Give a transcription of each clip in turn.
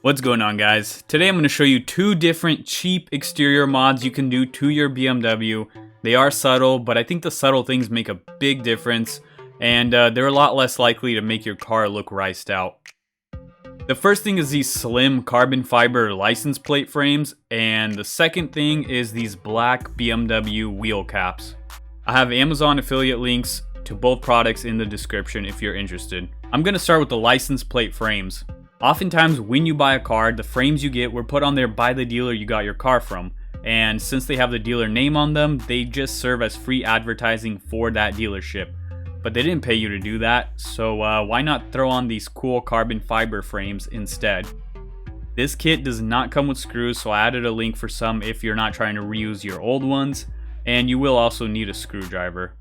What's going on, guys? Today I'm going to show you two different cheap exterior mods you can do to your BMW. They are subtle, but I think the subtle things make a big difference, and they're a lot less likely to make your car look riced out. The first thing is these slim carbon fiber license plate frames, and the second thing is these black BMW wheel caps. I have Amazon affiliate links to both products in the description if you're interested. I'm going to start with the license plate frames. Oftentimes when you buy a car, the frames you get were put on there by the dealer you got your car from. And since they have the dealer name on them, they just serve as free advertising for that dealership. But they didn't pay you to do that, so why not throw on these cool carbon fiber frames instead? This kit does not come with screws, so I added a link for some if you're not trying to reuse your old ones. And you will also need a screwdriver.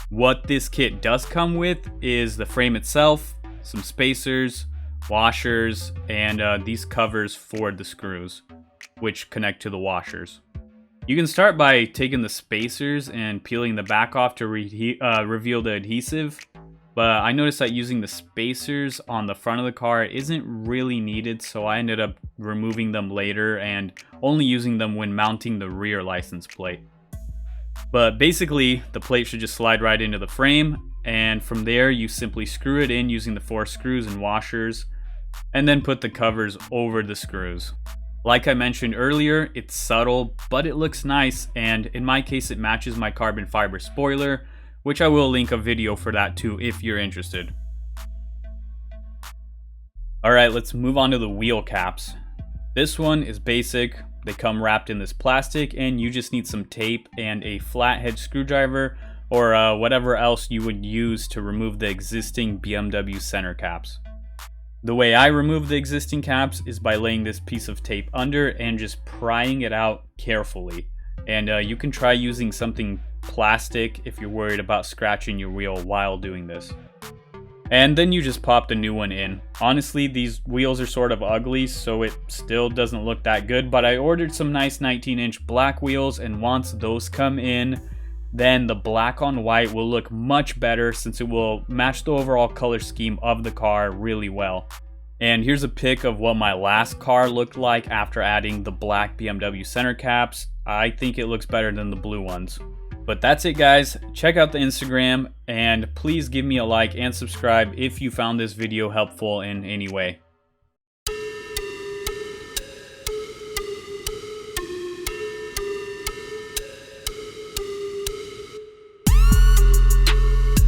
What this kit does come with is the frame itself, some spacers, washers, and these covers for the screws, which connect to the washers. You can start by taking the spacers and peeling the back off to reveal the adhesive, but I noticed that using the spacers on the front of the car isn't really needed, so I ended up removing them later and only using them when mounting the rear license plate. But basically, the plate should just slide right into the frame, and from there you simply screw it in using the 4 screws and washers, and then put the covers over the screws. Like I mentioned earlier, it's subtle, but it looks nice, and in my case it matches my carbon fiber spoiler, which I will link a video for that too if you're interested. Alright, let's move on to the wheel caps. This one is basic. They come wrapped in this plastic, and you just need some tape and a flathead screwdriver or whatever else you would use to remove the existing BMW center caps. The way I remove the existing caps is by laying this piece of tape under and just prying it out carefully. And you can try using something plastic if you're worried about scratching your wheel while doing this. And then you just pop the new one in. Honestly, these wheels are sort of ugly, so it still doesn't look that good, but I ordered some nice 19-inch black wheels, and once those come in, then the black on white will look much better since it will match the overall color scheme of the car really well. And here's a pic of what my last car looked like after adding the black BMW center caps. I think it looks better than the blue ones. But that's it, guys. Check out the Instagram, and please give me a like and subscribe if you found this video helpful in any way.